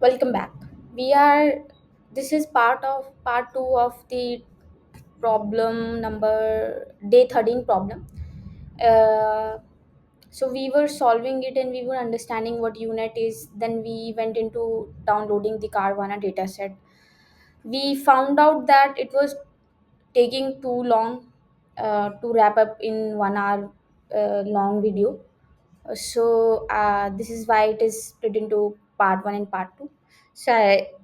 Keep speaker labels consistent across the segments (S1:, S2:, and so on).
S1: Welcome back. We are this is part 2 of the problem number day 13 problem. Uh, so we were solving it and we were understanding what unit is. Then we went into downloading the Carvana dataset. We found out that it was taking too long to wrap up in 1 hour long video. This is why it is split into part 1 and part 2.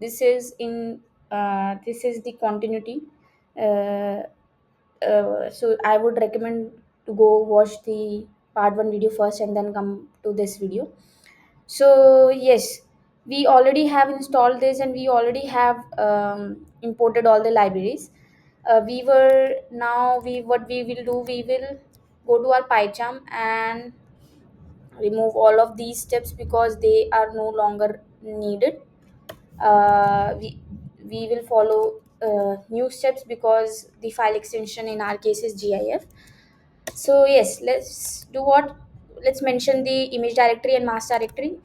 S1: This is the continuity. uh, so I would recommend to go watch the part 1 video first and then come to this video. So yes, we already have installed this and we already have imported all the libraries. We were now we what we will do, we will go to our PyCharm and remove all of these steps because they are no longer needed. Uh, we we will follow new steps because the file extension in our case is GIF. So yes, let's mention the image directory and mask directory.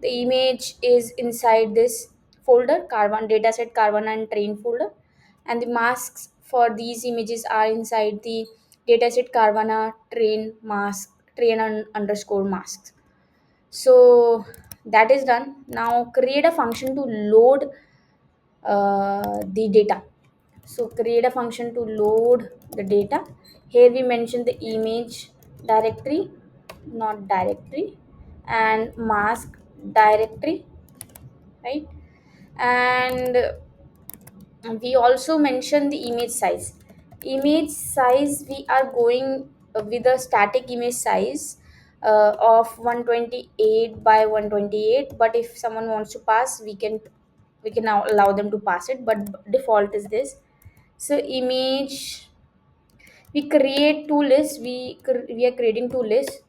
S1: The image is inside this folder, Carvana dataset, Carvana and train folder, and the masks for these images are inside the dataset, Carvana, train underscore masks. So that is done. Now create a function to load the data. So create a function to load the data. Here we mention the image directory, not directory, and mask directory, right? And we also mention the image size. We are going with a static image size of 128 by 128, but if someone wants to pass, we can now allow them to pass it, but default is this. So image, we create two lists. We are creating two lists.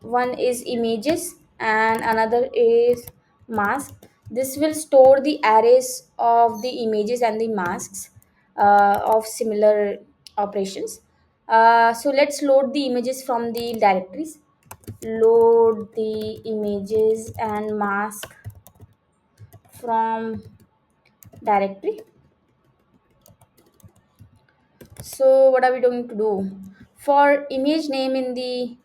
S1: One is images and another is mask. This will store the arrays of the images and the masks of similar operations. So let's load the images from the directories. Load the images and mask from directory. So what are we going to do? For image name in the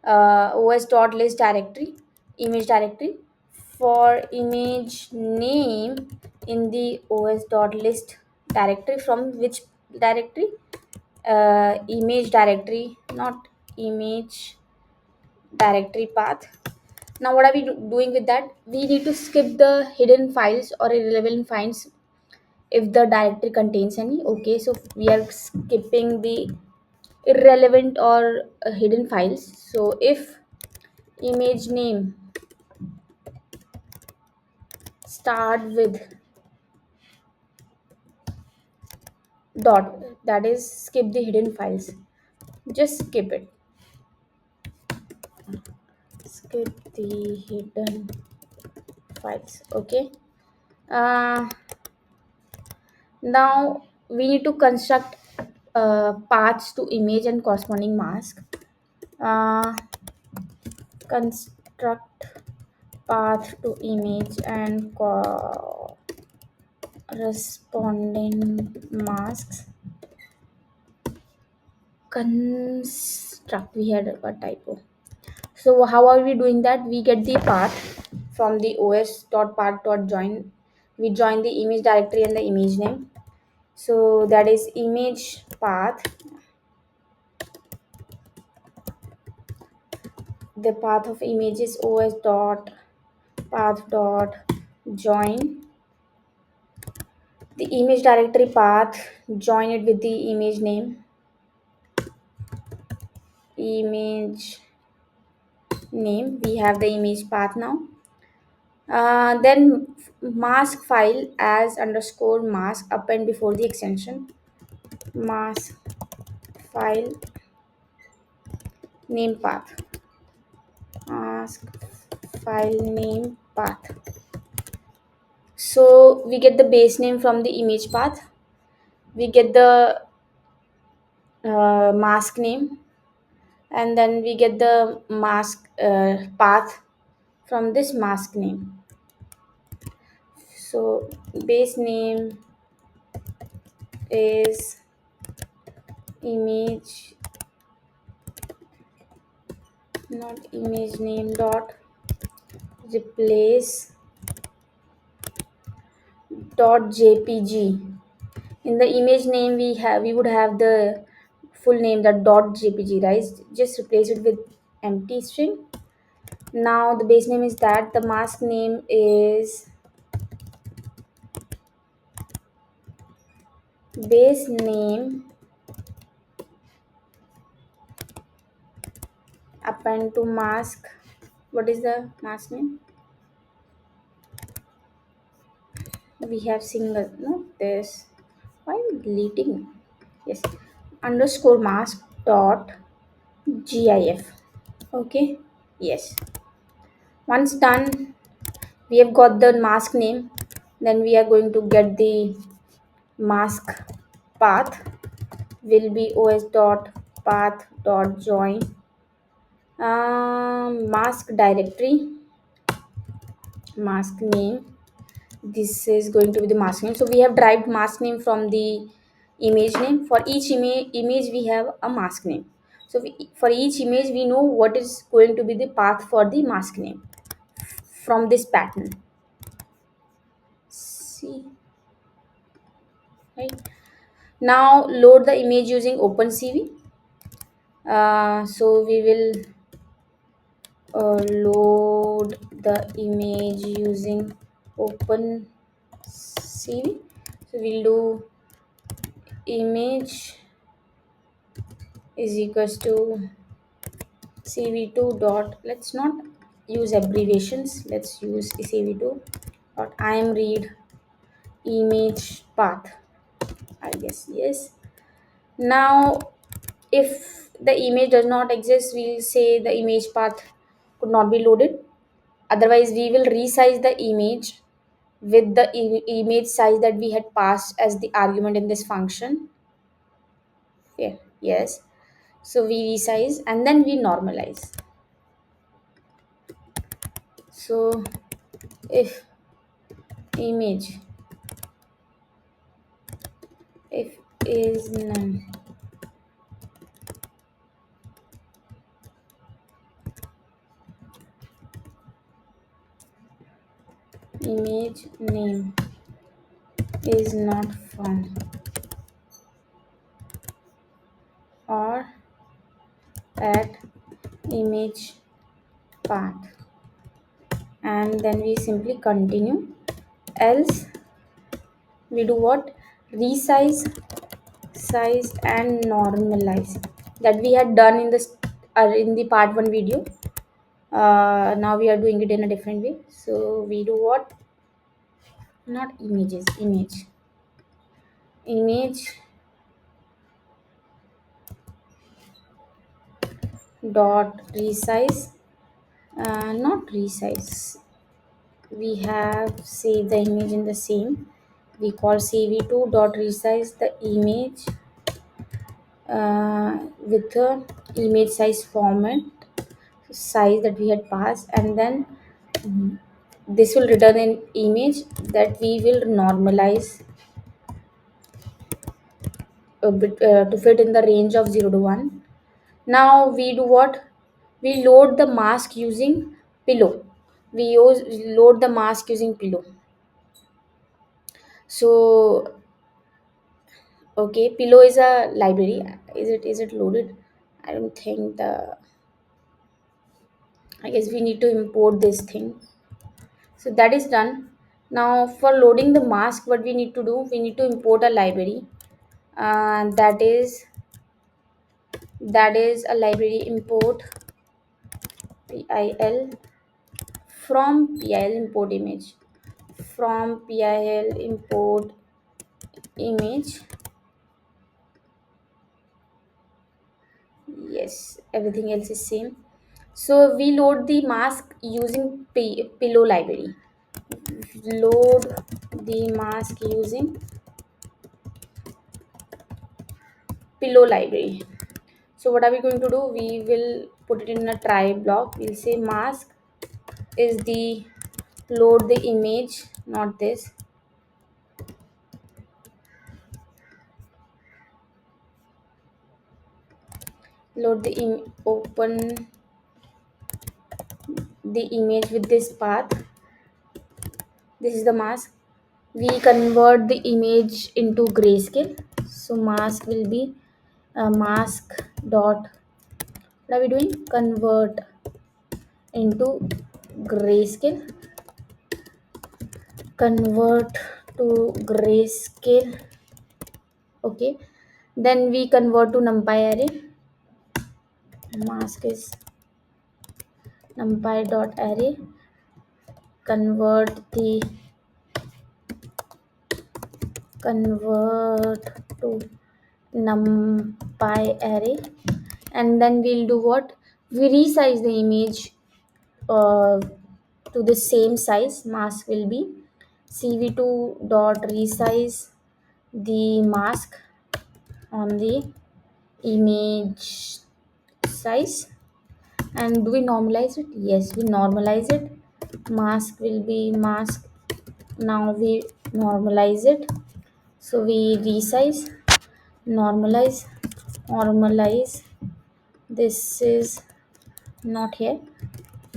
S1: os.list directory, image directory. For image name in the os.list directory, from which directory? Image directory, not image directory path. Now what are we doing with that? We need to skip the hidden files or irrelevant files if the directory contains any. Okay, so we are skipping the irrelevant or hidden files. So if image name start with dot, that is skip the hidden files, just skip it, skip the hidden files. Okay. uh, Now we need to construct paths to image and corresponding mask. uh, Construct path to image and corresponding masks. Construct, we had a typo. So how are we doing that? We get the path from the os.path.join. We join the image directory and the image name. So that is image path. The path of image is os.path.join. The image directory path, join it with the image name. Image name. We have the image path now. Then mask file as underscore mask append before the extension. Mask file name path. Mask file name path. So we get the base name from the image path. We get the mask name, and then we get the mask path from this mask name. So base name is image, not image name dot replace dot jpg. In the image name we would have the full name, that dot jpg, right? Just replace it with empty string. Now the base name is that, the mask name is base name append to mask. What is the mask name? We have single, no, this, why am I deleting? Yes, underscore mask dot gif. Okay, yes. Once done, we have got the mask name. Then we are going to get the mask path, will be os dot path dot join mask directory, mask name. This is going to be the mask name. So we have derived mask name from the image name. For each image we have a mask name. So for each image we know what is going to be the path for the mask name from this pattern. See, right? Now load the image using OpenCV. So we will load the image using OpenCV. So we'll do image is equals to cv2 dot, let's not use abbreviations, let's use cv2 dot imread image path, I guess. Yes. Now if the image does not exist, we'll say the image path could not be loaded. Otherwise we will resize the image with the image size that we had passed as the argument in this function. Yeah, yes. So we resize and then we normalize. So if image, if is none, image name is not found, or at image path, and then we simply continue. Else we do what? Resize, size and normalize, that we had done in this in the part 1 video. Now we are doing it in a different way. So we do what? Not images, image dot resize, not resize, we have saved the image in the same, we call cv2 dot resize the image with the image size format size that we had passed, and then this will return an image that we will normalize a bit, to fit in the range of 0 to 1. Now we do what? We load the mask using pillow. We load the mask using pillow. So okay, pillow is a library. Is it loaded? I don't think the. I guess we need to import this thing. So that is done. Now for loading the mask, what we need to do? We need to import a library. That is a library import pil from pil import image, from pil import image. Yes, everything else is same. So we load the mask using pillow library. Load the mask using pillow library. So what are we going to do? We will put it in a try block. We'll say mask is the load the image, not this, load the open the image with this path. This is the mask. We convert the image into grayscale. So mask will be mask dot, what are we doing, convert into grayscale, convert to grayscale. Okay, then we convert to numpy array. Mask is numpy dot array, convert the convert to numpy array, and then we'll do what, we resize the image uh, to the same size. Mask will be cv2 dot resize the mask on the image size. And do we normalize it? Yes, we normalize it. Mask will be mask, now we normalize it. So we resize, normalize, normalize. This is not here.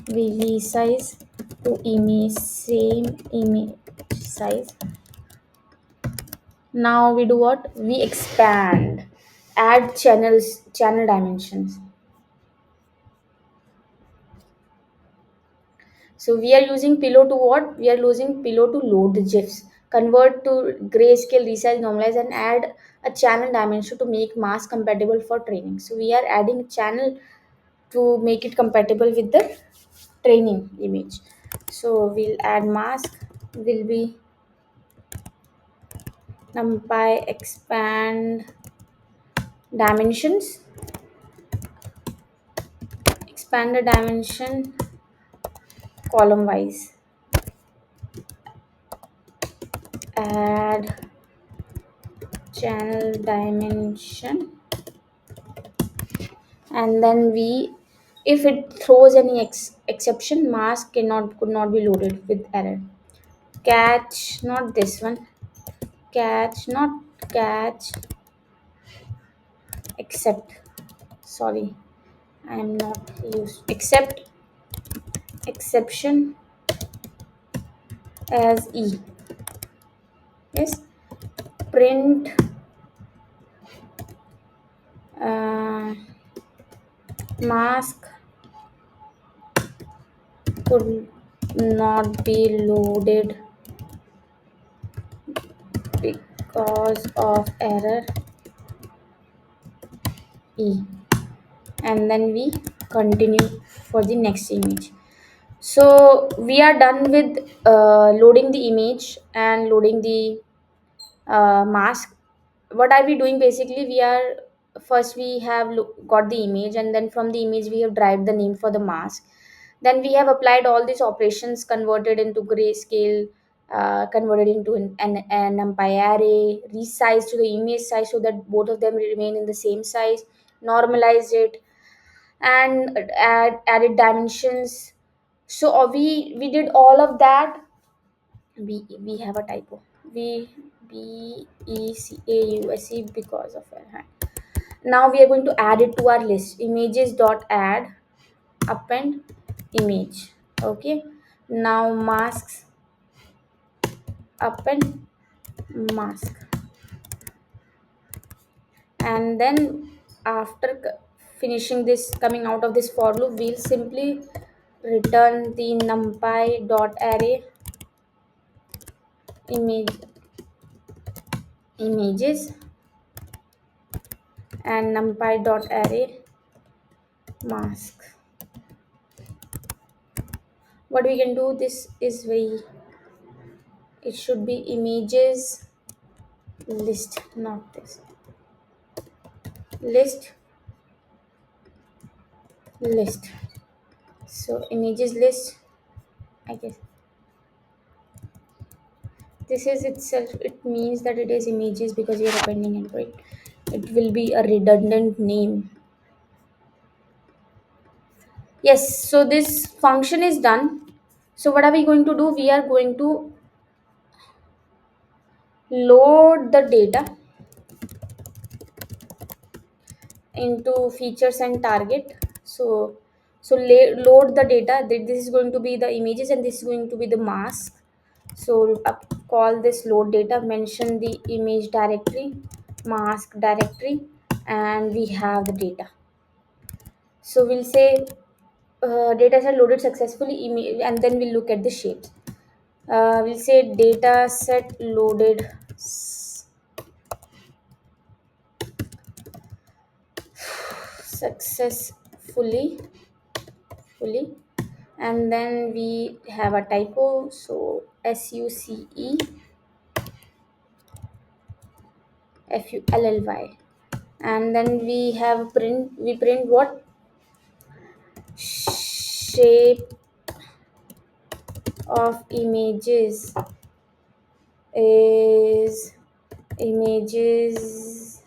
S1: We resize to image, same image size. Now we do what, we expand, add channel dimensions. So we are using pillow to what, we are using pillow to load the gifs, convert to grayscale, resize, normalize, and add a channel dimension to make mask compatible for training. So we are adding channel to make it compatible with the training image. So we'll add mask will be numpy expand dimensions, expand the dimension column wise, add channel dimension, and then we, if it throws any exception, mask could not be loaded with error. Catch, not this one, catch, not catch, except, sorry, I am not used, except exception as e. Yes, print uh, mask could not be loaded because of error e, and then we continue for the next image. So we are done with loading the image and loading the mask. What are we doing basically, we are, first we have got the image, and then from the image we have derived the name for the mask. Then we have applied all these operations, converted into grayscale, converted into an numpy array, resized to the image size so that both of them remain in the same size, normalized it, and added dimensions. So we did all of that. We have a typo, we BECAUSE because of our hand. Now we are going to add it to our list, images dot add append image. Okay, now masks, append mask, and then after finishing this, coming out of this for loop, we'll simply return the numpy dot array images and numpy dot array mask. What we can do, this is very, it should be images list, not this, list, list. So images list, I guess this is itself, it means that it is images because we are appending it, right? It will be a redundant name. Yes, so this function is done. So what are we going to do, we are going to load the data into features and target. Load the data. This is going to be the images and this is going to be the mask. So call this load data, mention the image directory, mask directory, and we have the data. So we'll say data set loaded successfully, and then we'll look at the shapes. We'll say data set loaded successfully fully, and then we have a typo, so succefull, and then we print what shape of is images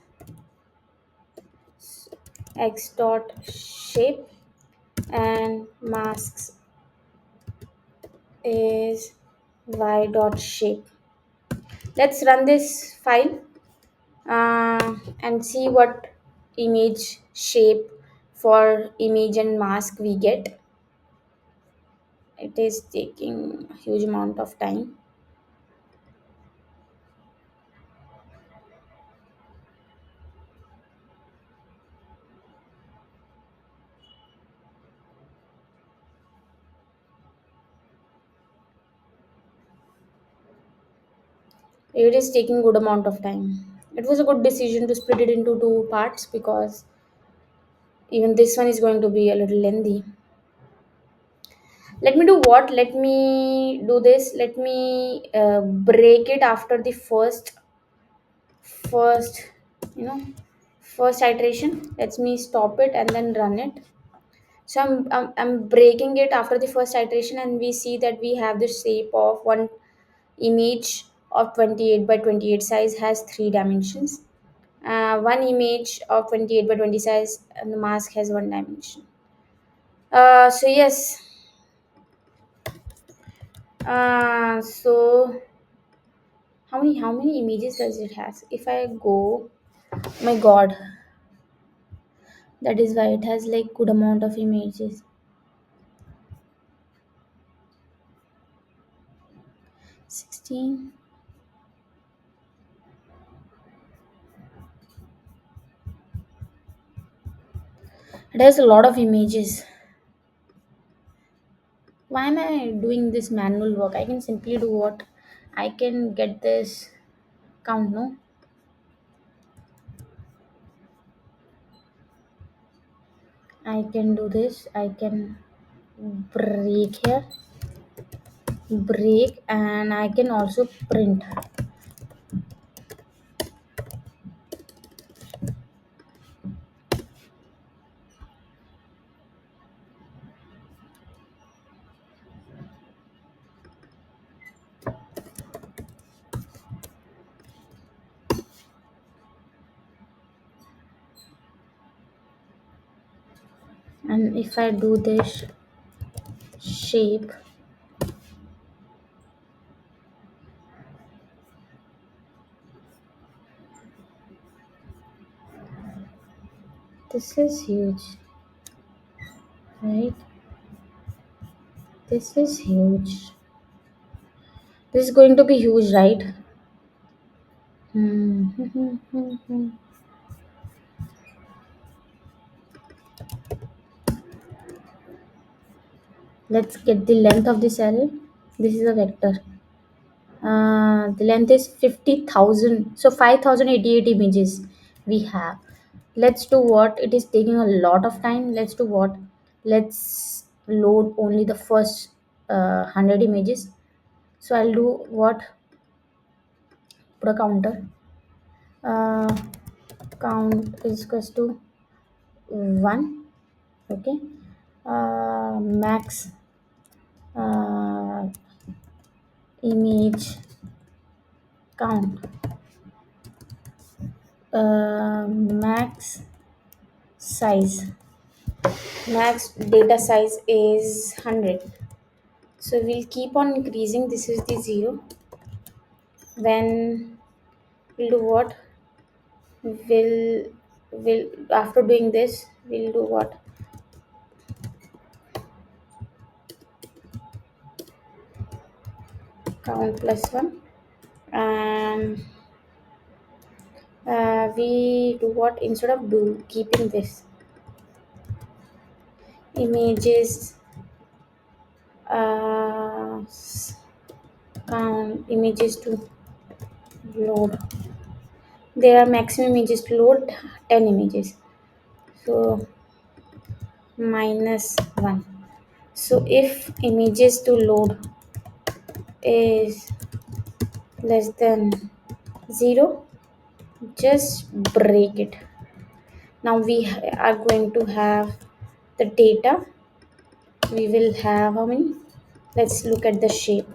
S1: x dot shape, and masks is y dot shape. Let's run this file and see what image shape for image and mask we get. It is taking a huge amount of time. It is taking good amount of time. It was a good decision to split it into two parts because even this one is going to be a little lengthy. Let me do what? Let me do this. Let me break it after the first you know first iteration. Let me stop it and then run it. So I'm breaking it after the first iteration, and we see that we have the shape of one image of 28 by 28 size has three dimensions. One image of 28 by 20 size and the mask has one dimension. So yes. So how many images does it has? If I go, my God, that is why it has like good amount of images. 16. It has a lot of images. Why am I doing this manual work? I can simply do what? I can get this count, no? I can do this. I can break here, break, and I can also print. And if I do this shape, this is huge, right? This is huge. This is going to be huge, right? Hmm. Let's get the length of this array. This is a vector. The length is 50,000. So 5,088 images we have. Let's do what? It is taking a lot of time. Let's do what? Let's load only the first 100 images. So I'll do what? Put a counter. Uh, count is equals to 1. Okay. Max uh, image count. Max size. Max data size is 100. So we'll keep on increasing. This is the 0. Then we'll do what? We'll We'll after doing this, we'll do what? Count plus one, and we do what? Instead of do keeping this images, count images to load. There are maximum images to load 10 images. So minus 1. So if images to load is less than 0, just break it. Now we are going to have the data. We will have how many? Let's look at the shape.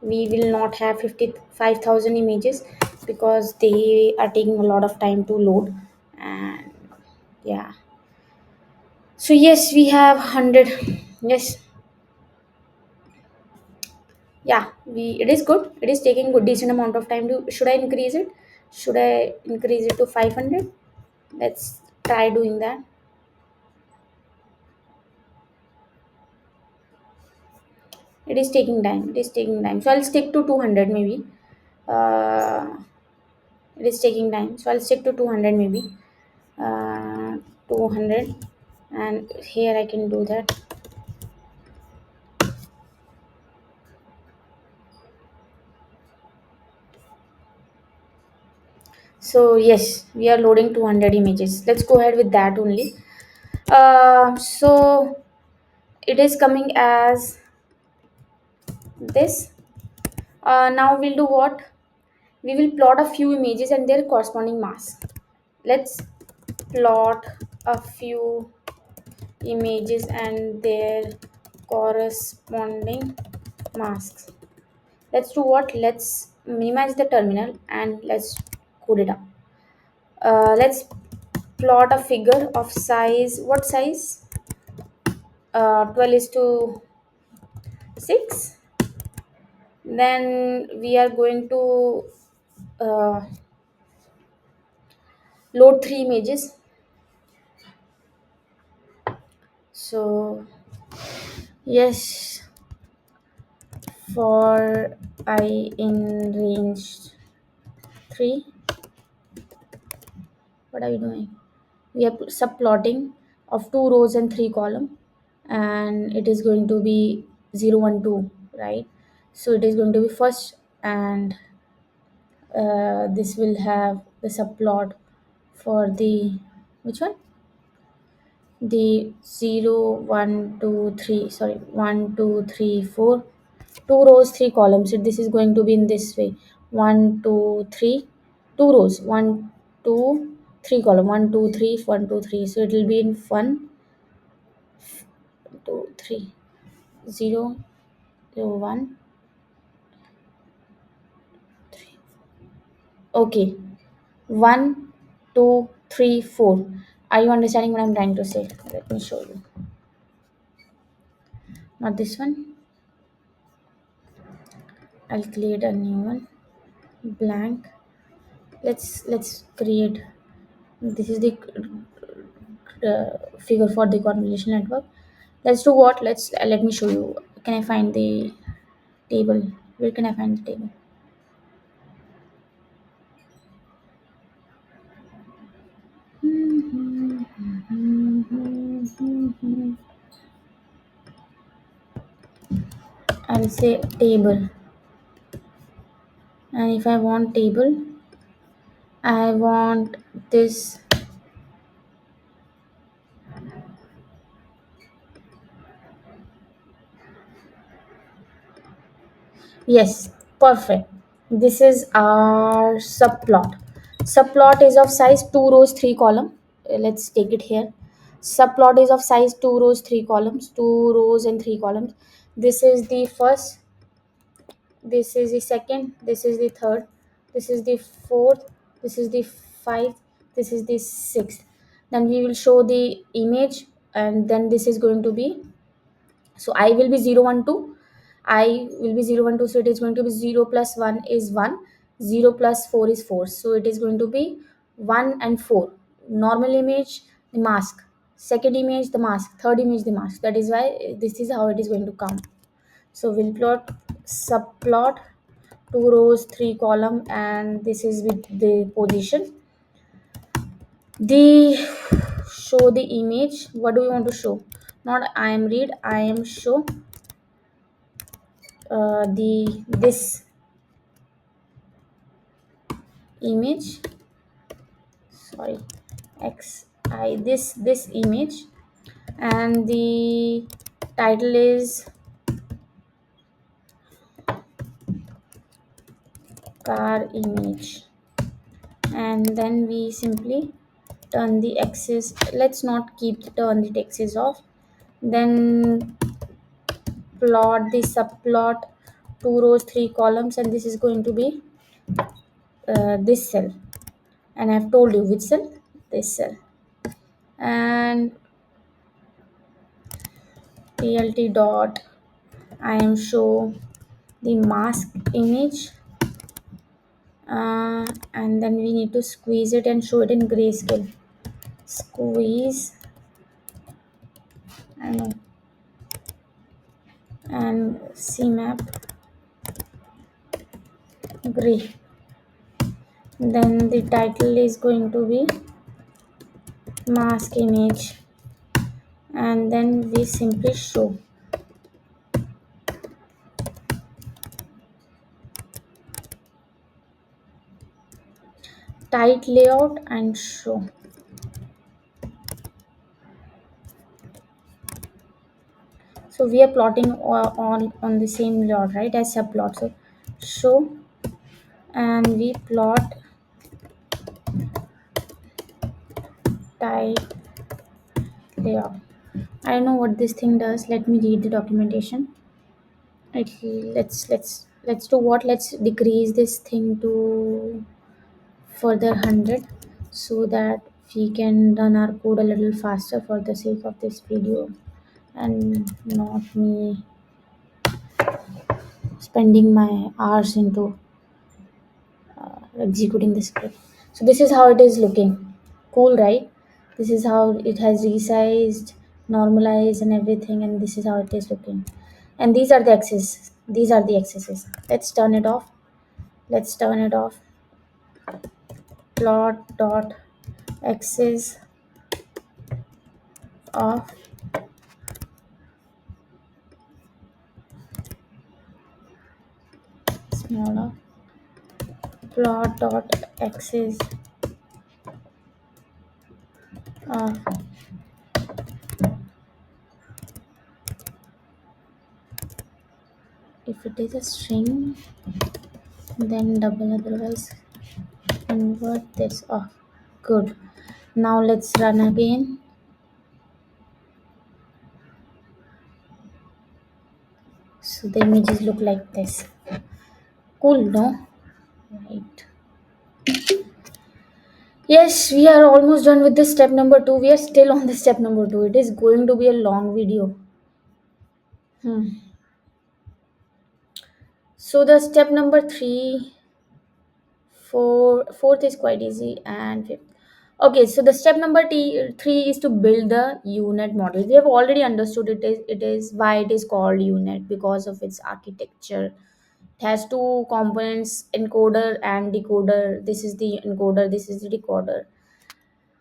S1: We will not have 55,000 images because they are taking a lot of time to load. And yeah, so yes, we have 100. Yes, yeah, we it is good, it is taking good decent amount of time to. Should I increase it? Should I increase it to 500? Let's try doing that. It is taking time, it is taking time, so I'll stick to 200 maybe. uh, it is taking time, so I'll stick to 200 maybe. 200, and here I can do that. So yes, we are loading 200 images. Let's go ahead with that only. So it is coming as this. Now we'll do what? We will plot a few images and their corresponding mass. Let's plot a few images and their corresponding masks. Let's do what? Let's minimize the terminal and let's code it up. Let's plot a figure of size. What size? 12 is to 6. Then we are going to uh, load 3 images. So yes, for I in range 3. What are we doing? We are subplotting of 2 rows and 3 column, and it is going to be 0 1 2, right? So it is going to be first, and this will have the subplot for the which one? The 0 1 2 3, sorry, 1 2 3 4, 2 rows 3 columns. So this is going to be in this way: 1 2 3, 2 rows, 1 2 3 column, 1 2 3 1 2 3. So it will be in 1 2 3 0 0 1. Okay, 1 2 3 4. Are you understanding what I'm trying to say? Let me show you. Not this one. I'll create a new one, blank. Let's create. This is the figure for the convolution network. Let's do what? Let me show you. Can I find the table? Where can I find the table? I'll say table, and if I want table, I want this. Yes, perfect. This is our subplot. Subplot is of size 2 rows 3 column. Let's take it here. Subplot is of size 2 rows 3 columns, 2 rows and 3 columns. This is the first, this is the second, this is the third, this is the fourth, this is the fifth, this is the sixth. Then we will show the image, and then this is going to be, so I will be 0 1 2. I will be 0 1 2, so it is going to be 0 plus 1 is 1, 0 plus 4 is 4, so it is going to be 1 and 4. normal image, the mask, second image the mask, third image the mask. That is why this is how it is going to come. So we'll plot subplot 2 rows 3 column, and this is with the position. The show the image. What do we want to show? Not I am read, I am show the this image, sorry, xi, this image, and the title is car image. And then we simply turn the axis, let's not keep the turn the axis off. Then plot the subplot 2 rows 3 columns, and this is going to be this cell, and I've told you which cell, this cell. And plt dot I am show the mask image, and then we need to squeeze it and show it in grayscale. Squeeze, I know, and cmap gray. Then the title is going to be mask image, and then we simply show. Tight layout and show. So we are plotting on the same layout, right, as subplot. So show, and we plot tight layout. I don't know what this thing does. Let me read the documentation. Let's do what? Let's decrease this thing to further 100 so that we can run our code a little faster for the sake of this video, and not me spending my hours into executing the script. So this is how it is looking. Cool, right? This is how it has resized, normalized, and everything, and this is how it is looking. And these are the axes. These are the axes. Let's turn it off. Let's turn it off. Plot dot axis off. Smaller. Plot dot axis off. If it is a string, then double, otherwise convert this off. Good. Now let's run again. So the images look like this. Cool, no? Right. Yes, we are almost done with the step number 2. We are still on the step number 2. It is going to be a long video. So the step number 3, fourth is quite easy, and fifth. Okay, so the step number 3 is to build the unit model. We have already understood it is why it is called unit, because of its architecture. It has two components, encoder and decoder. This is the encoder, this is the decoder.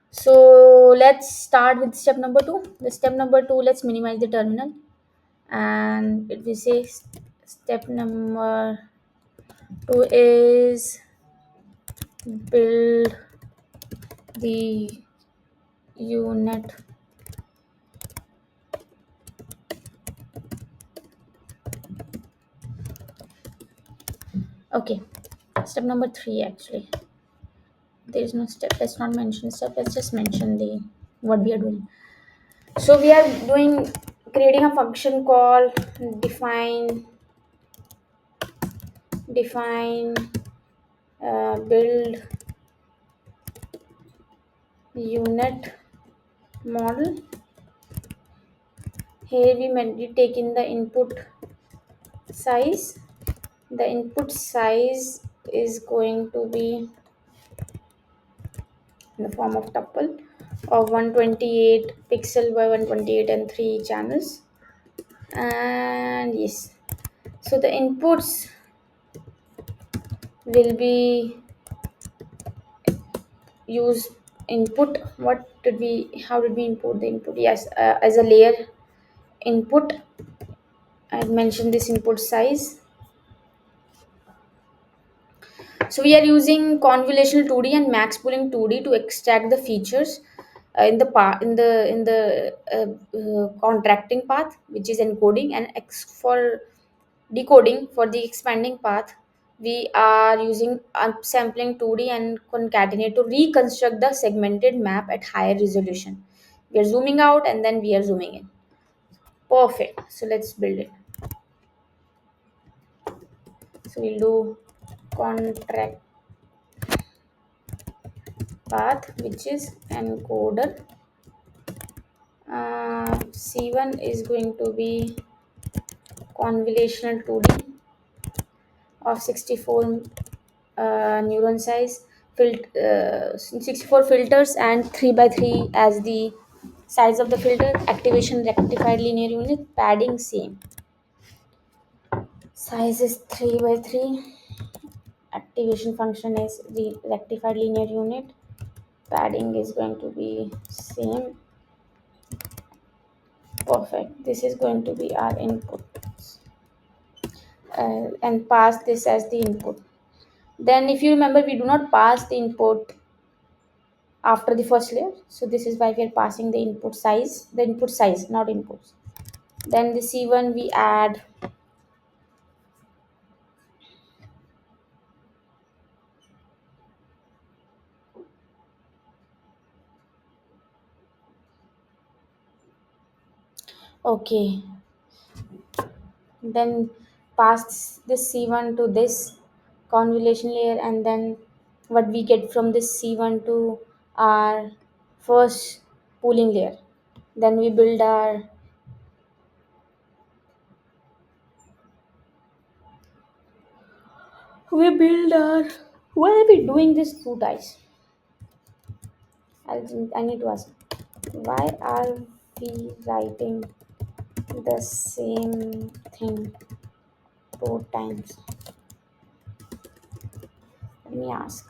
S1: So let's start with step number 2. The step number 2, let's minimize the terminal, and it will say step number 2 is build the unit okay. Step number 3, actually there is no step. Let's not mention step, let's just mention the what we are doing. So we are doing creating a function called define build unit model. Here we take in the input size. The input size is going to be in the form of tuple of 128 pixel by 128 and 3 channels. And yes, so the inputs will be use input. What did we How did we import the input? Yes, as a layer input, I mentioned this input size. So we are using convolutional 2D and max pooling 2D to extract the features in the part in the contracting path, which is encoding, and for decoding for the expanding path. We are using upsampling 2D and concatenate to reconstruct the segmented map at higher resolution. We are zooming out and then we are zooming in. Perfect. So let's build it. So we'll do contract path, which is encoder. C1 is going to be convolutional 2D of 64 neuron size, 64 filters and 3 by 3 as the size of the filter. Activation rectified linear unit, padding same, size is 3 by 3. Activation function is the rectified linear unit, padding is going to be same. Perfect. This is going to be our input, and pass this as the input. Then if you remember, we do not pass the input after the first layer, so this is why we are passing the input size, not inputs. Then the C1 we add. Okay, then pass this C1 to this convolution layer, and then what we get from this C1 to our first pooling layer. Then we build our why are we doing this two times? I need to ask, why are we writing the same thing two times? Let me ask.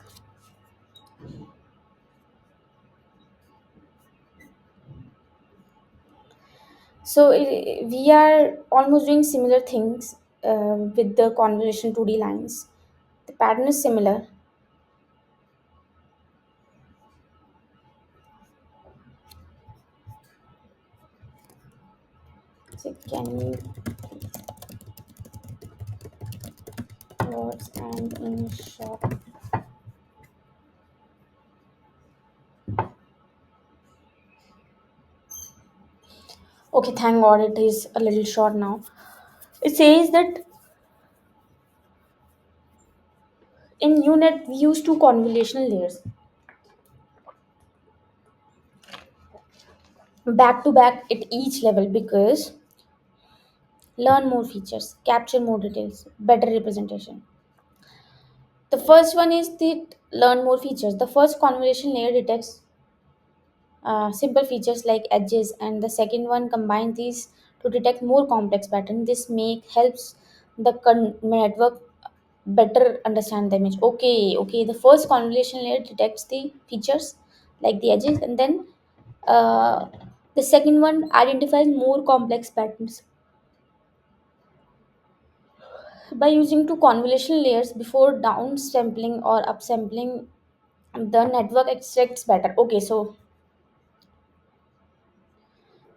S1: So we are almost doing similar things with the convolution 2D lines. The pattern is similar. So can we words and in short? Okay, thank God it is a little short now. It says that in UNet we use two convolutional layers back to back at each level because learn more features, capture more details, better representation. The first one is the learn more features. The first convolution layer detects simple features like edges, and the second one combines these to detect more complex patterns. This make helps the network better understand the image. Okay. The first convolution layer detects the features like the edges, and then uh, the second one identifies more complex patterns. By using two convolution layers before downsampling or upsampling, the network extracts better. Okay, so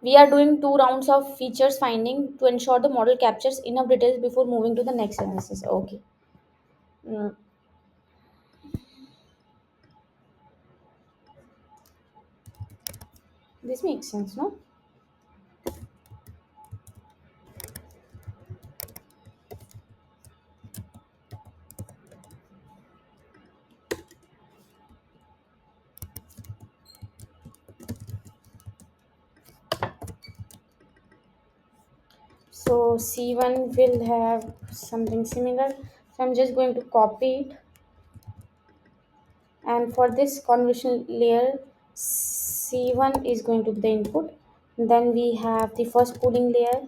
S1: we are doing two rounds of features finding to ensure the model captures enough details before moving to the next analysis. Okay. Mm, this makes sense, no? So C1 will have something similar. So I'm just going to copy it And for this convolution layer, C1 is going to be the input. Then we have the first pooling layer,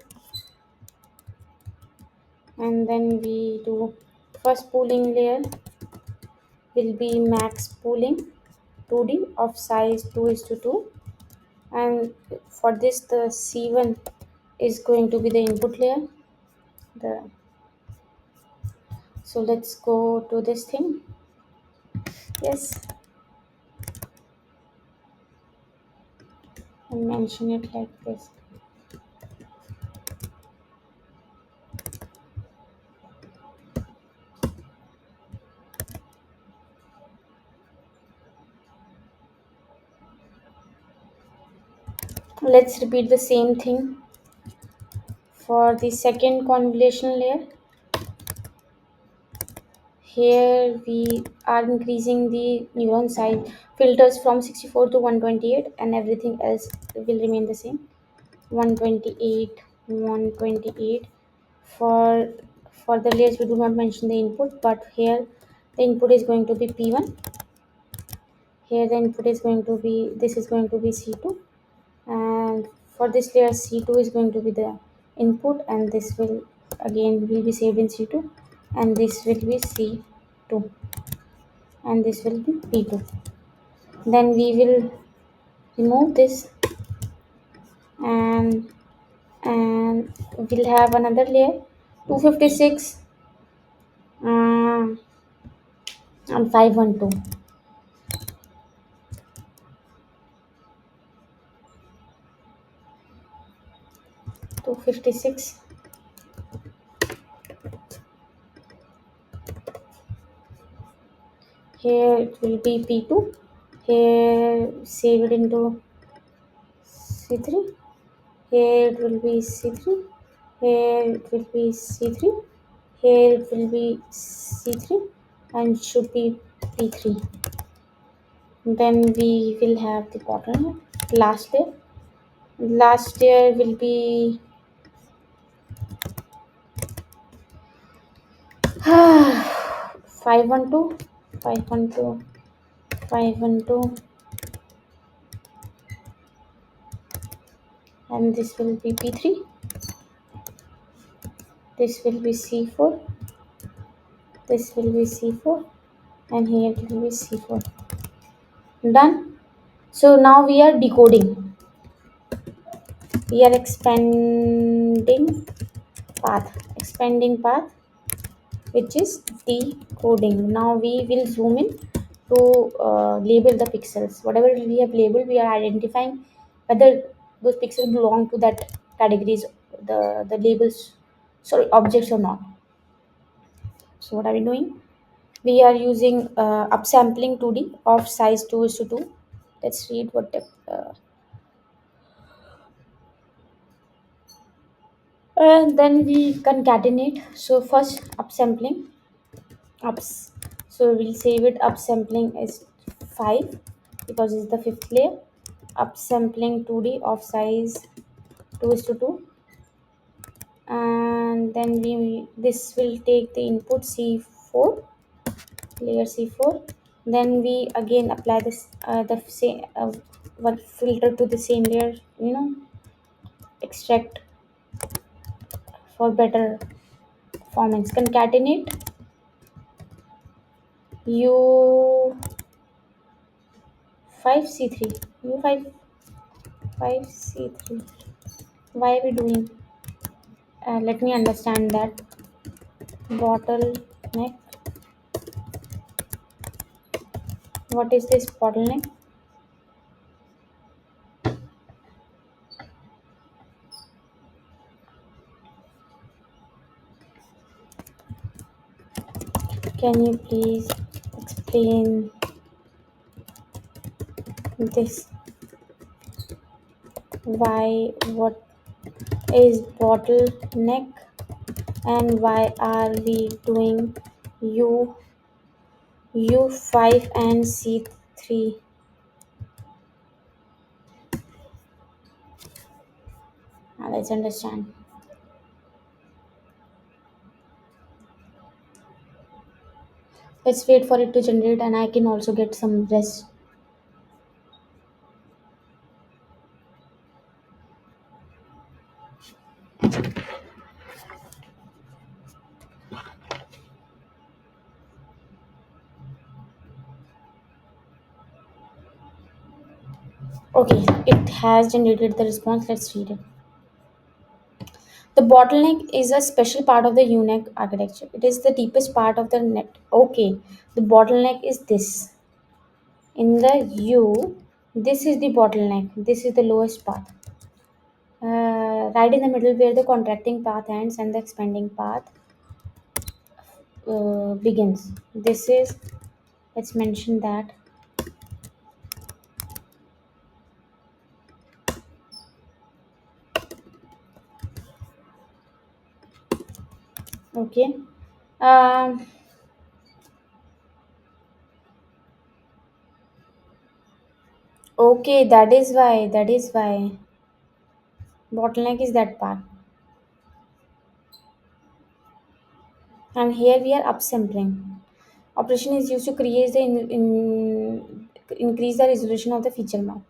S1: and then we do first pooling layer will be max pooling 2D of size 2 is to 2, and for this the C1 is going to be the input layer. The So let's go to this thing. Yes, and mention it like this. Let's repeat the same thing for the second convolution layer. Here we are increasing the neuron size filters from 64 to 128, and everything else will remain the same. 128, 128. For the layers we do not mention the input, but here the input is going to be P1. Here the input is going to be, this is going to be C2, and for this layer C2 is going to be the input, and this will be saved in C2, and this will be C2, and this will be P2. Then we will remove this, and we'll have another layer 256 and 512. 256. Here it will be P2. Here save it into C3. Here it will be C3. Here it will be C3. Here it will be C3, and should be P3. Then we will have the bottom last layer. Last layer will be 512, 512, 512, and this will be P3. This will be C4. This will be C4, and here it will be C4. Done. So now we are decoding. We are expanding path, which is decoding. Now we will zoom in to label the pixels. Whatever we have labeled, we are identifying whether those pixels belong to that categories, the labels, sorry, objects or not. So what are we doing? We are using upsampling 2D of size 2 is to 2. Let's read what the, and then we concatenate. So first upsampling ups. So we'll save it. Upsampling is 5 because it's the fifth layer. Upsampling 2D of size 2 is to 2, and then this will take the input C4, layer C4. Then we again apply this the same one filter to the same layer, extract for better performance. Concatenate U5C3, U5C3. Why are we doing? Let me understand that. Bottleneck. What is this bottleneck? Can you please explain this? What is bottleneck, and why are we doing U U5 and C3? Let's understand. Let's wait for it to generate and I can also get some rest. Okay, it has generated the response. Let's read it. The bottleneck is a special part of the UNIC architecture. It is the deepest part of the net. Okay, the bottleneck is this. In the U, this is the bottleneck. This is the lowest path. Right in the middle where the contracting path ends and the expanding path begins. This is, let's mention that. Okay. Um, okay, that is why. That is why. Bottleneck is that part. And here we are upsampling. Operation is used to create the increase the resolution of the feature map.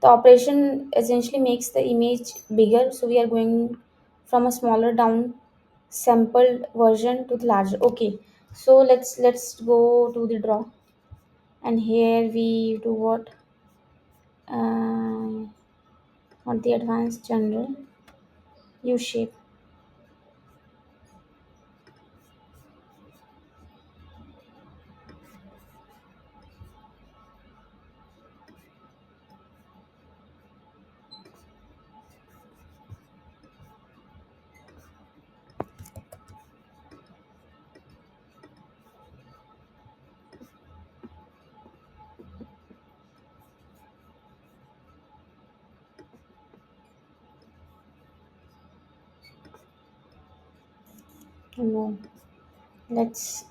S1: The operation essentially makes the image bigger, so we are going from a smaller down sampled version to the larger. Okay, so let's go to the draw, and here we do what? Uh, not the advanced general U shape. No, let's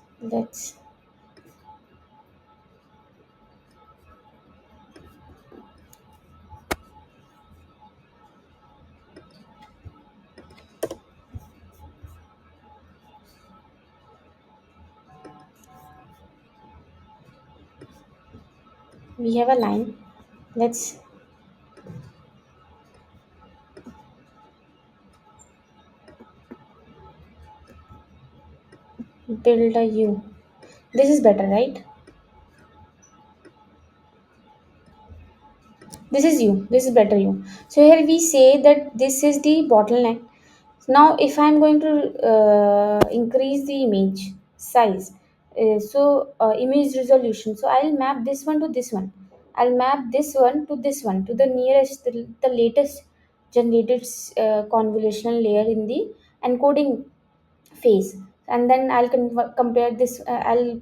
S1: we have a line. Let's build a U. This is better, right? This is U. This is better U. So here we say that this is the bottleneck. Now, if I'm going to increase the image size, image resolution, so I'll map this one to this one. I'll map this one to the nearest, the latest generated convolutional layer in the encoding phase, and then I'll compare this. I'll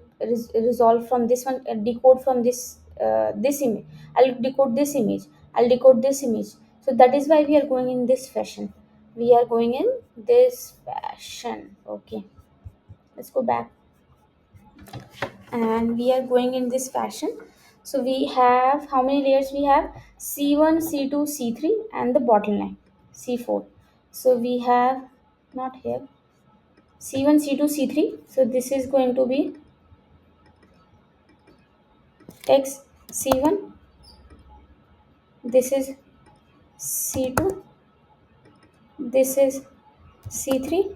S1: resolve from this one, decode from this image. I'll decode this image. I'll decode this image. So that is why we are going in this fashion. We are going in this fashion. Okay, let's go back, and we are going in this fashion. So we have how many layers we have? C1, C2, C3, and the bottleneck C4. So we have not here C1, C2, C3. So this is going to be X C1. This is C2. This is C3.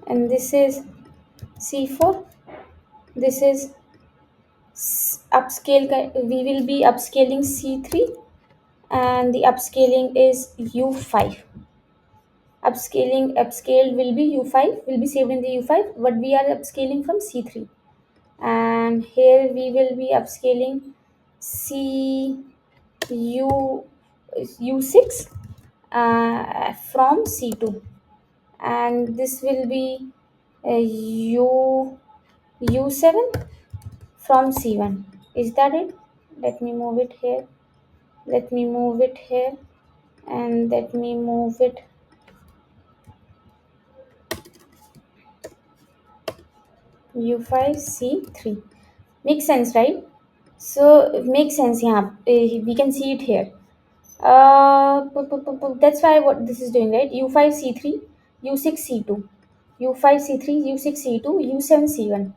S1: And this is C4. This is upscale. We will be upscaling C3. And the upscaling is U5. Upscaled will be U5, will be saved in the U5, but we are upscaling from C3. And here we will be upscaling C U6 from C2, and this will be U7 from C1. Is that it? Let me move it here. Let me move it here, and let me move it U5 C3. Makes sense, right? So it makes sense. Yeah, we can see it here. That's why what this is doing, right? U5 C3, U6 C2, U5 C3, U6 C2, U7 C1,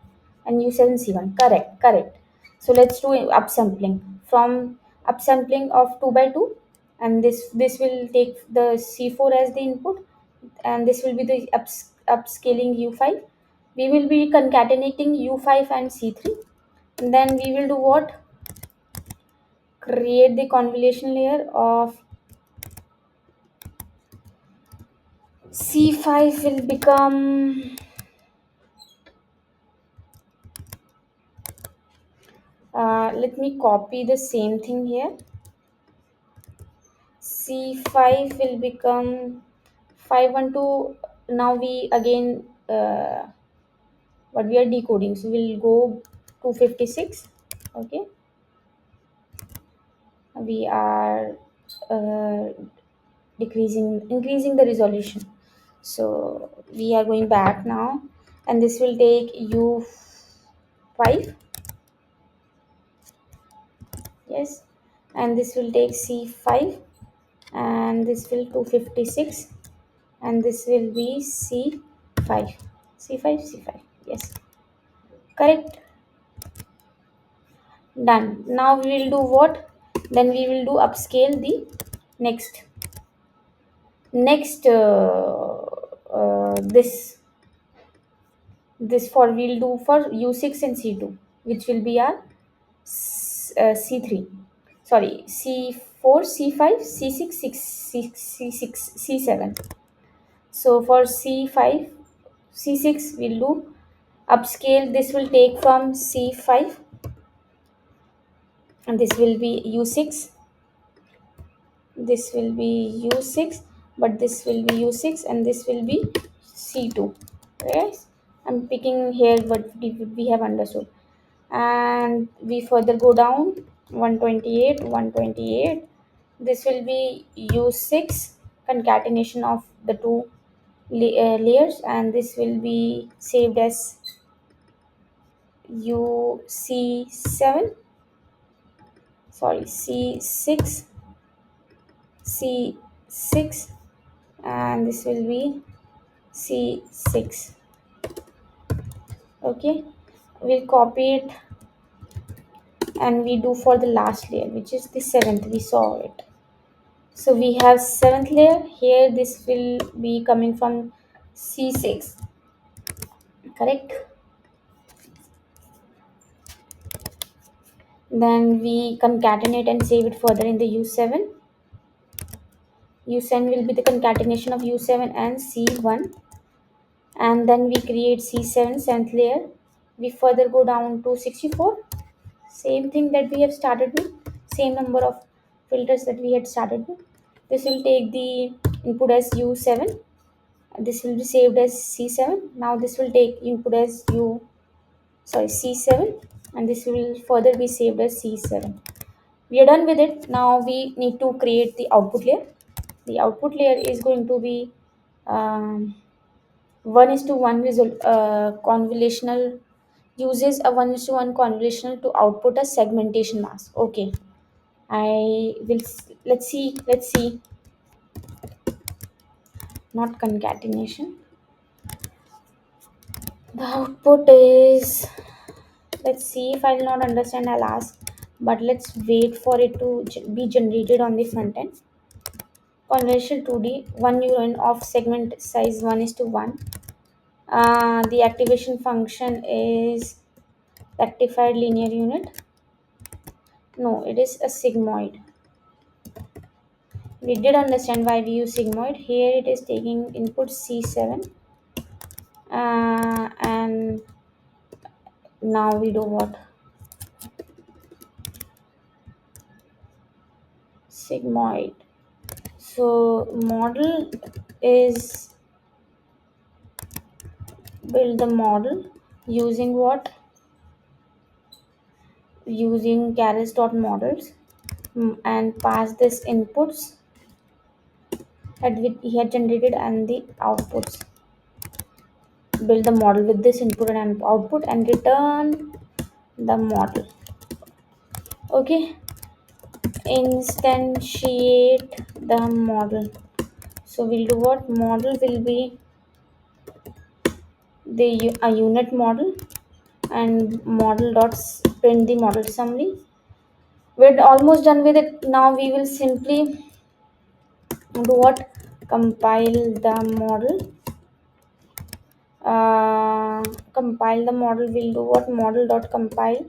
S1: and U7 C1. Correct, correct. So let's do upsampling. From upsampling of 2 by 2, and this will take the C4 as the input, and this will be the upscaling U5. We will be concatenating U5 and C3. And then we will do what? Create the convolution layer of C5 will become, let me copy the same thing here. C5 will become 512. Now we again, what we are decoding, so we'll go 256. Okay, we are uh, increasing the resolution. So we are going back now, and this will take U5. Yes, and this will take C5, and this will 256, and this will be C5, C5, C5. Yes, correct. Done. Now we will do what? Then we will do upscale the next next this for we'll do for U6 and C2, which will be our C3. Sorry, C4, C5, C6, C6, C7. So for C5, C6 we'll do upscale. This will take from C5, and this will be U6. This will be U6, but this will be U6, and this will be C2. Yes, I'm picking here what we have understood. And we further go down 128, 128. This will be U6 concatenation of the two layers, and this will be saved as UC7, sorry, C6, C6, and this will be C6. Okay, we'll copy it, and we do for the last layer, which is the seventh. We saw it. So we have seventh layer here. This will be coming from C6. Correct. Then we concatenate and save it further in the U7. U7 will be the concatenation of U7 and C1, and then we create C7 seventh layer. We further go down to 64. Same thing that we have started with, same number of filters that we had started with. This will take the input as U7. This will be saved as C7. Now this will take input as C7, and this will further be saved as C7. We are done with it. Now we need to create the output layer. The output layer is going to be 1:1 convolutional, uses a 1:1 convolutional to output a segmentation mask. Okay, I will let's see, not concatenation. The output is, let's see, if I'll not understand I'll ask, but let's wait for it to be generated on the front end. Convolutional 2D, 1 neuron of segment size 1:1. The activation function is rectified linear unit. No, it is a sigmoid. We did understand why we use sigmoid. Here it is taking input C7, and now we do what? Sigmoid. So model is, build the model using what? Using models, and pass this inputs that he had generated and the outputs. Build the model with this input and output, and return the model. Okay, instantiate the model. So we'll do what? Model will be a unit model, and model dot print the model summary. We're almost done with it. Now we will simply do what? Compile the model. Compile the model. We'll do what? Model dot compile.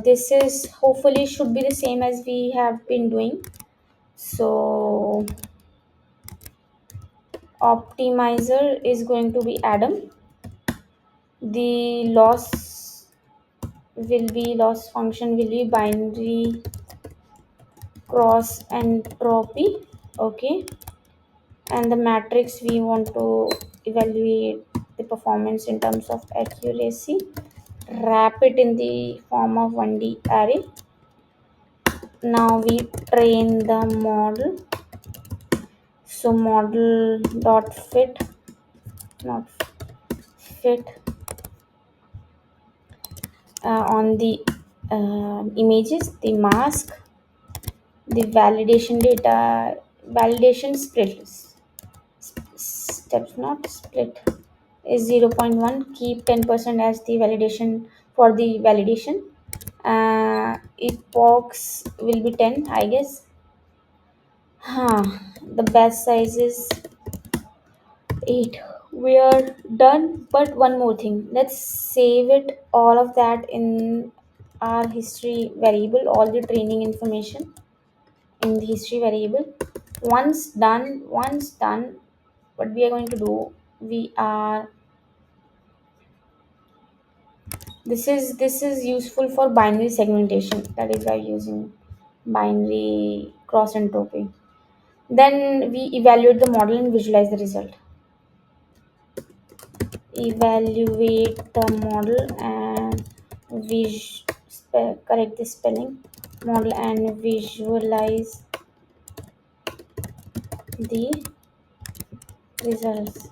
S1: This is hopefully should be the same as we have been doing. So optimizer is going to be Adam. The loss function will be binary cross entropy. Okay, and the matrix we want to evaluate the performance in terms of accuracy. Wrap it in the form of 1D array. Now we train the model. So model dot fit, not fit on the images, the mask, the validation data, validation steps, not split, is 0.1. Keep 10% as the validation for the validation. Epochs will be 10, I guess. The batch size is 8. We are done, but one more thing. Let's save it all of that in our history variable, all the training information in the history variable. Once done, what we are going to do, we are this is useful for binary segmentation. That is why using binary cross entropy. Then we evaluate the model and visualize the result. Evaluate the model and correct the spelling, model and visualize the results.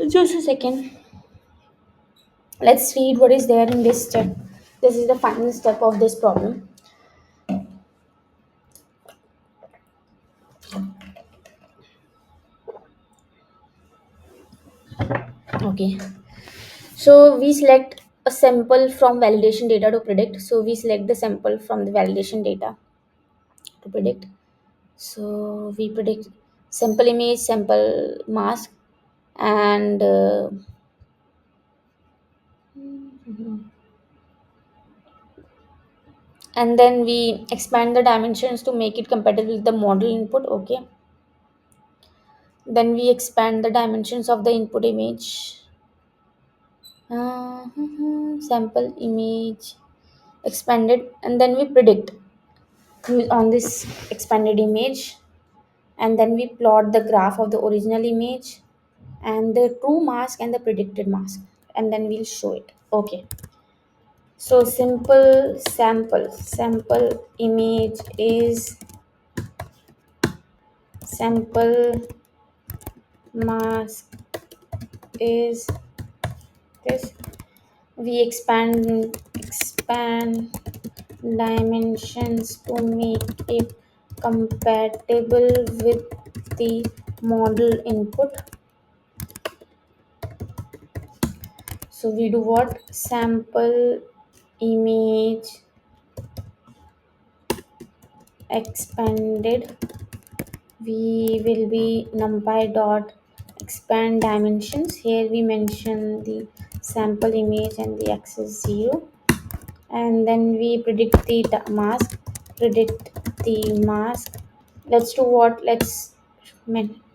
S1: Just a second. Let's read what is there in this step. This is the final step of this problem. Okay. So we select a sample from validation data to predict. So we select the sample from the validation data to predict. So we predict sample image, sample mask, and and then we expand the dimensions to make it compatible with the model input. Okay, then we expand the dimensions of the input image. Sample image expanded, and then we predict on this expanded image, and then we plot the graph of the original image and the true mask and the predicted mask, and then we'll show it. Okay, so sample image is sample mask is this. We expand dimensions to make it compatible with the model input. So we do what? Sample image expanded. We will be numpy dot expand dimensions. Here we mention the sample image and the axis 0, and then we predict the mask. Predict the mask. Let's do what? Let's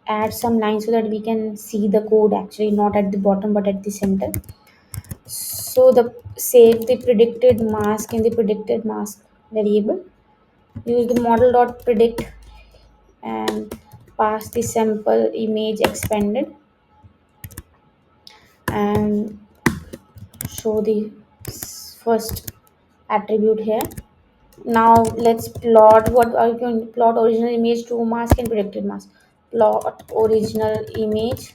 S1: add some lines so that we can see the code actually not at the bottom but at the center. So the save the predicted mask in the predicted mask variable. Use the model dot predict and pass the sample image expanded and show the first attribute here. Now let's plot what are you going to plot original image to mask and predicted mask. Plot original image,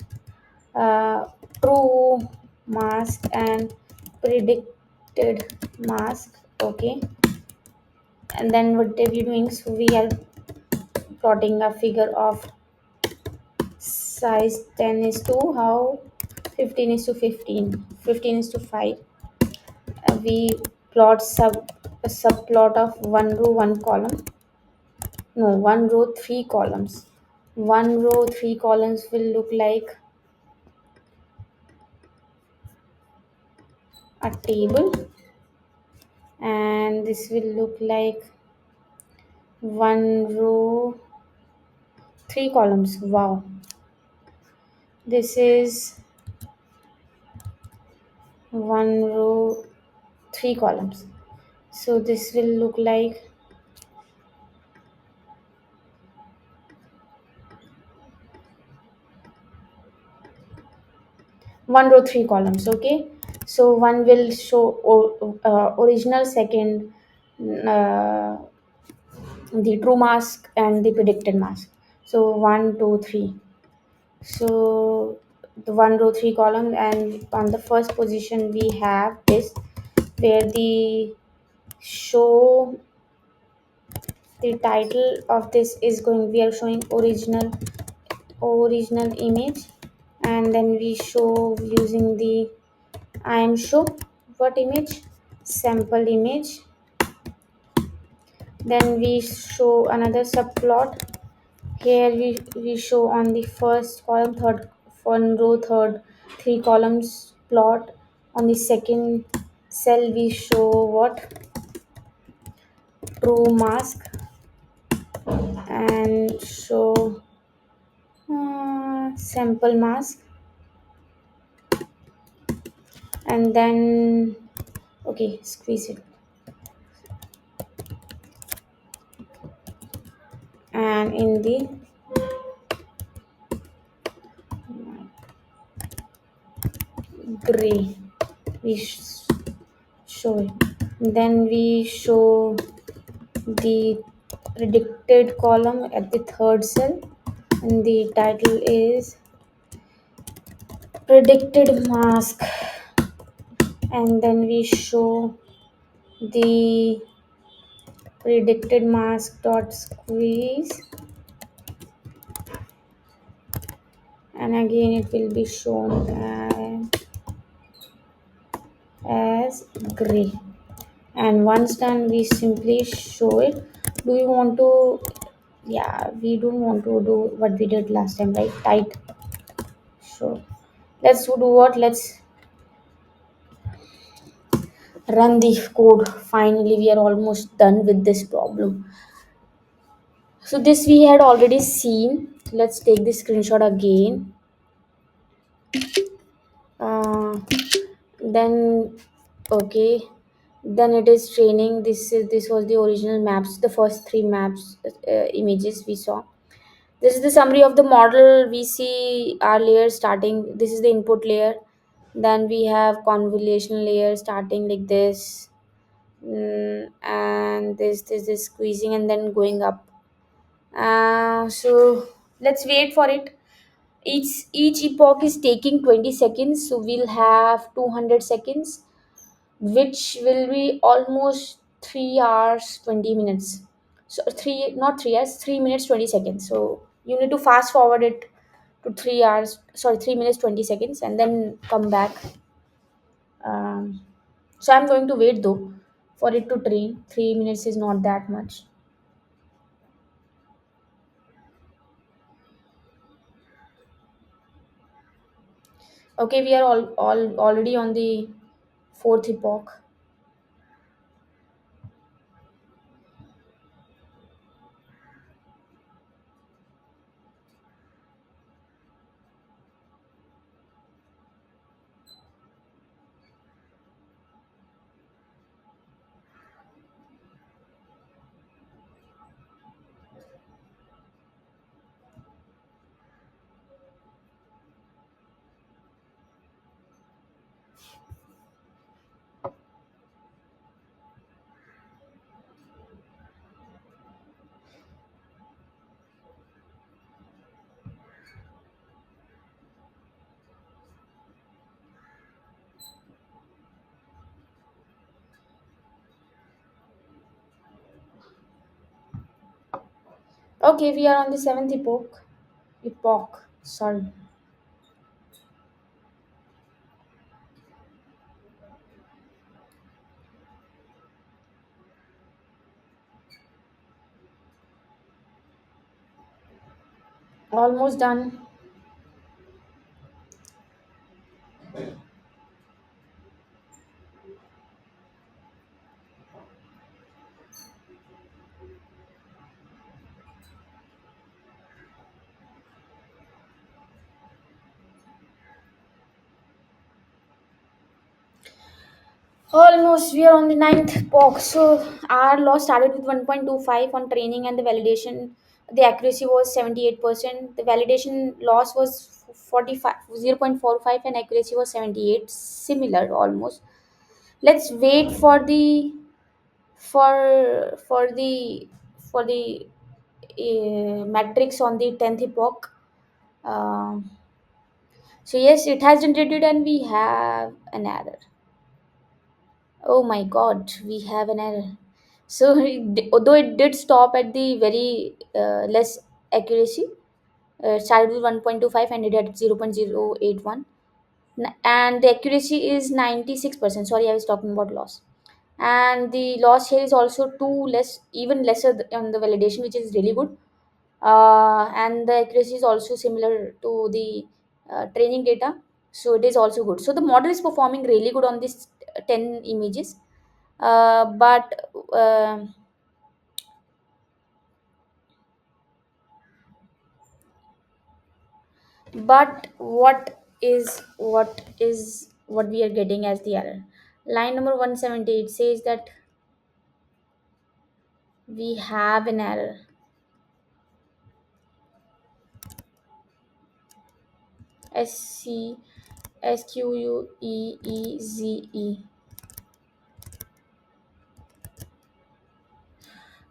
S1: true mask and predicted mask. Okay, and then what are we doing? So we are plotting a figure of size 10 is to how 15 is to 15, 15 is to 5. We plot a subplot of one row, one column. No, one row, three columns. One row, three columns will look like a table, and this will look like one row, three columns. Wow, this is one row, three columns. So this will look like one row, three columns. Okay, so one will show original, second uh, the true mask and the predicted mask. So one, two, three. So the one row, three column, and on the first position we have this, where the show the title of this is going, we are showing original image, and then we show using the I am show what image, sample image. Then we show another subplot. Here we show on the first column, third one row, third three columns plot. On the second cell we show what, true mask, and show sample mask. And then okay, squeeze it, and in the gray we show it. Then we show the predicted column at the third cell, and the title is predicted mask. And then we show the predicted mask dot squeeze, and again it will be shown as gray. And once done we simply show it. Do you want to, yeah, we don't want to do what we did last time, right? Tight. So let's do what, let's run the code. Finally we are almost done with this problem. So this we had already seen. Let's take the screenshot again. Then okay, then it is training. This was the original maps, the first three maps, images we saw. This is the summary of the model. We see our layers starting. This is the input layer. Then we have convolutional layer starting like this, and this squeezing and then going up. So let's wait for it. Each epoch is taking 20 seconds, so we'll have 200 seconds, which will be almost 3 hours 20 minutes. So 3, not 3 hours, 3 minutes 20 seconds. So you need to fast forward it to 3 hours, sorry, 3 minutes 20 seconds, and then come back. So I'm going to wait though for it to train. 3 minutes is not that much. Okay, we are all already on the fourth epoch. Okay, we are on the seventh epoch. Epoch. Sorry. Almost done. Almost, we are on the ninth epoch. So our law started with 1.25 on training and the validation. The accuracy was 78%. The validation loss was 45, 0.45, and accuracy was 78. Similar almost. Let's wait for the for the for the metrics on the 10th epoch. Um, so yes, it has generated and we have an error. Oh my god, we have an error. So although it did stop at the very less accuracy, started with 1.25 and it had 0.081. And the accuracy is 96%. Sorry, I was talking about loss. And the loss here is also too less, even lesser on the validation, which is really good. And the accuracy is also similar to the training data, so it is also good. So the model is performing really good on this 10 images. Uh, but uh, but what we are getting as the error? Line number 178 says that we have an error. SQUEEZE.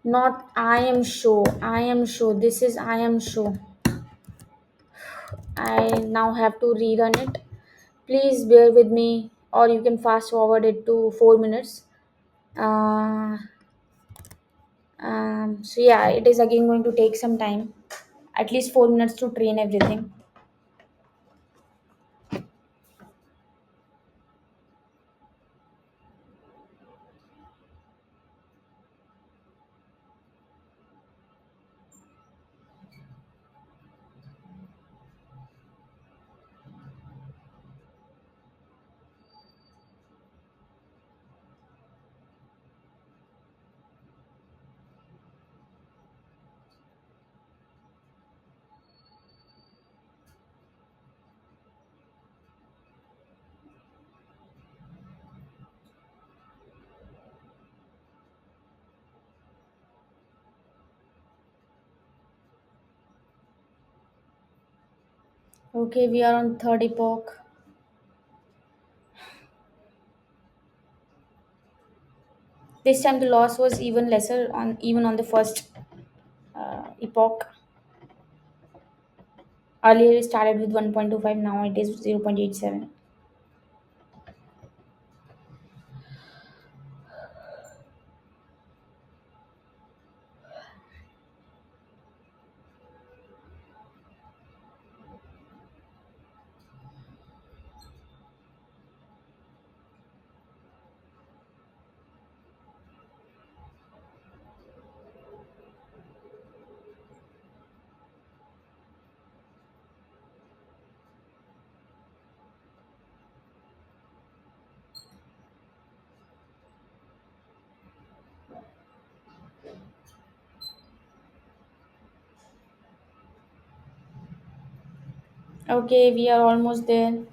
S1: Not I am sure. I am sure. This is I am sure. I now have to rerun it. Please bear with me, or you can fast forward it to 4 minutes. Uh, so yeah, it is again going to take some time, at least 4 minutes to train everything. Okay, we are on third epoch. This time the loss was even lesser on even on the first epoch. Earlier it started with 1.25, now it is 0.87. Okay, we are almost there.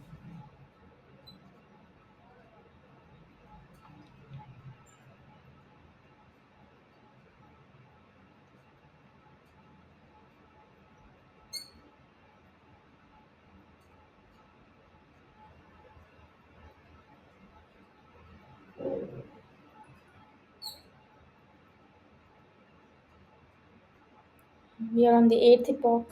S1: We are on the eighth epoch.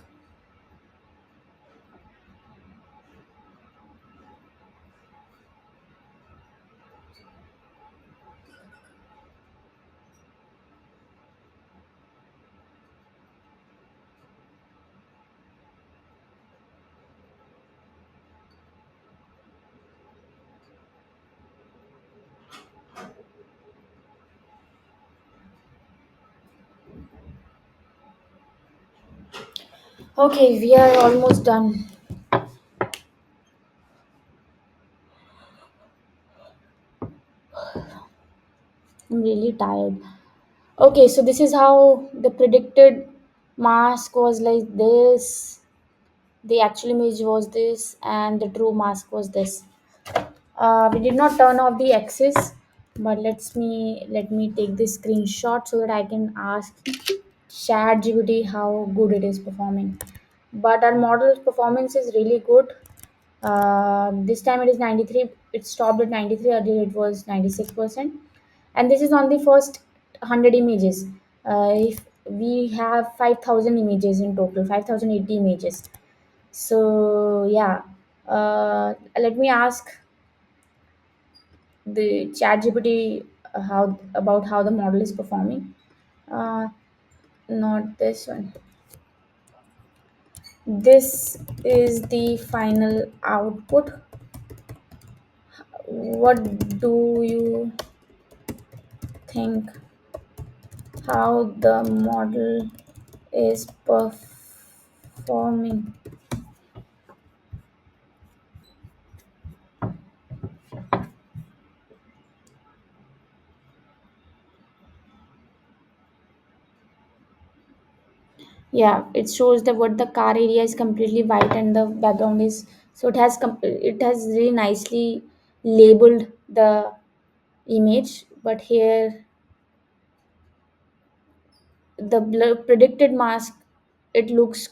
S1: Okay, we are almost done. I'm really tired. Okay, so this is how the predicted mask was like this. The actual image was this, and the true mask was this. We did not turn off the axis, but let me take this screenshot so that I can ask ChatGPT how good it is performing. But our model's performance is really good. This time it is 93. It stopped at 93. Earlier it was 96%, and this is on the first 100 images. If we have 5,000 images in total, 5,080 images. So yeah, let me ask the ChatGPT how about how the model is performing. Uh, Not this one. This is the final output. What do you think how the model is performing? Yeah, it shows that what the car area is completely white and the background is, so it has really nicely labeled the image, but here the predicted mask, it looks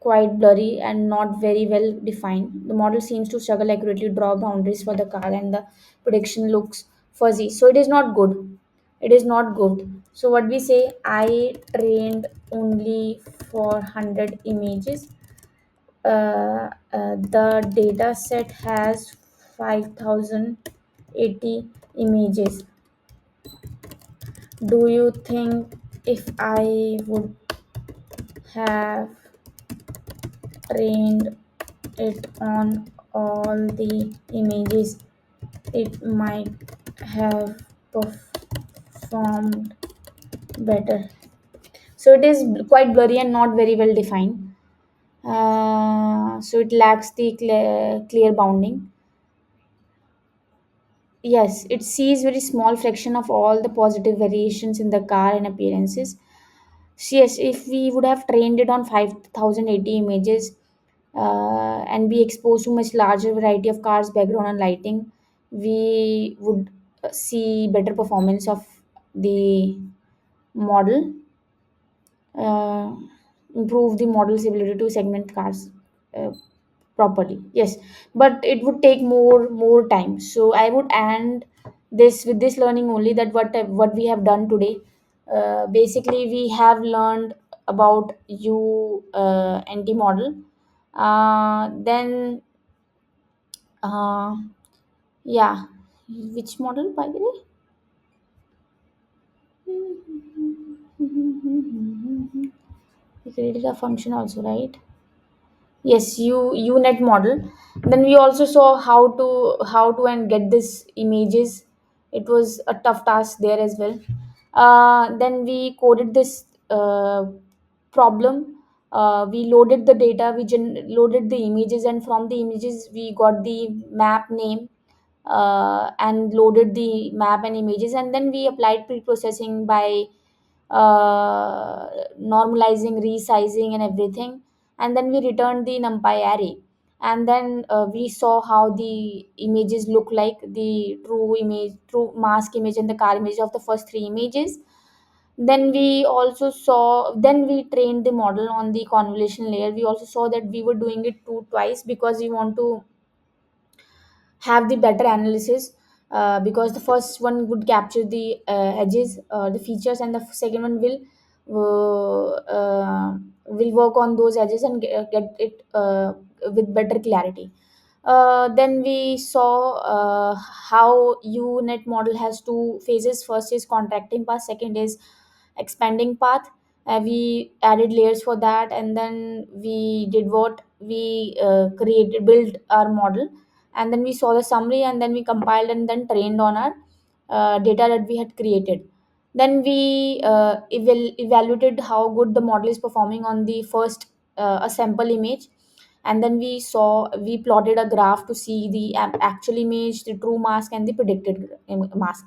S1: quite blurry and not very well defined. The model seems to struggle accurately draw boundaries for the car, and the prediction looks fuzzy, so it is not good. It is not good. So what we say, I trained only for 100 images. The data set has 5080 images. Do you think if I would have trained it on all the images, it might have performed better? So it is quite blurry and not very well defined. So it lacks the clear bounding. Yes, it sees very small fraction of all the positive variations in the car and appearances. So yes, if we would have trained it on 5080 images, and be exposed to much larger variety of cars, background, and lighting, we would see better performance of the model, uh, improve the model's ability to segment cars uh, properly. Yes, but it would take more time. So I would end this with this learning only, that what we have done today. Basically, we have learned about anti model. Then yeah, which model by the way? We created a function also, right? Yes, unet model. Then we also saw how to and get this images. It was a tough task there as well. Then we coded this problem. We loaded the data, we loaded the images, and from the images we got the map name, and loaded the map and images, and then we applied pre-processing by normalizing, resizing, and everything, and then we returned the numpy array, and then we saw how the images look like, the true mask image and the car image of the first three images. Then we trained the model on the convolution layer. We also saw that we were doing it twice because we want to have the better analysis, because the first one would capture the edges, the features, and the second one will work on those edges and get it with better clarity. Then we saw how unet model has two phases. First is contracting path, second is expanding path. We added layers for that, and then we did what we created built our model, and then we saw the summary, and then we compiled and then trained on our data that we had created. Then we evaluated how good the model is performing on the first a sample image, and then we plotted a graph to see the actual image, the true mask, and the predicted mask.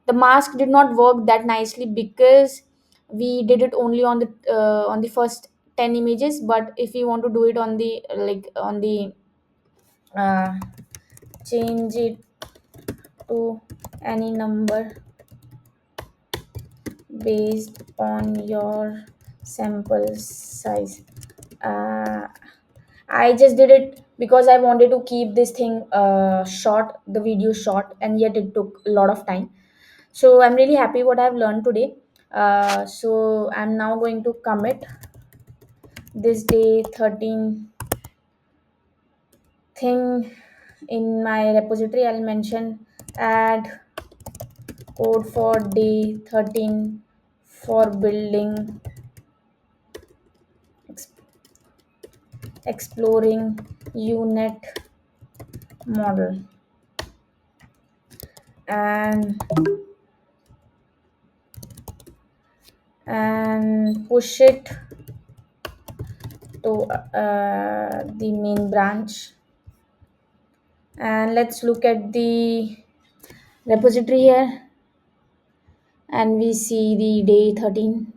S1: The mask did not work that nicely because we did it only on the first 10 images. But if we want to do it on the on the uh, change it to any number based on your sample size. uh, I just did it because I wanted to keep this thing short, the video short, and yet it took a lot of time. So I'm really happy what I've learned today. So I'm now going to commit this day 13 thing in my repository. I'll mention add code for day 13 for building ex- exploring UNet model, and push it to the main branch. And let's look at the repository here, and we see the day 13.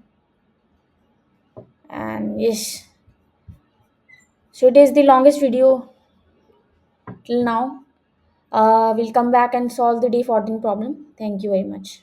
S1: And yes, so it is the longest video till now. We'll come back and solve the day 14 problem. Thank you very much.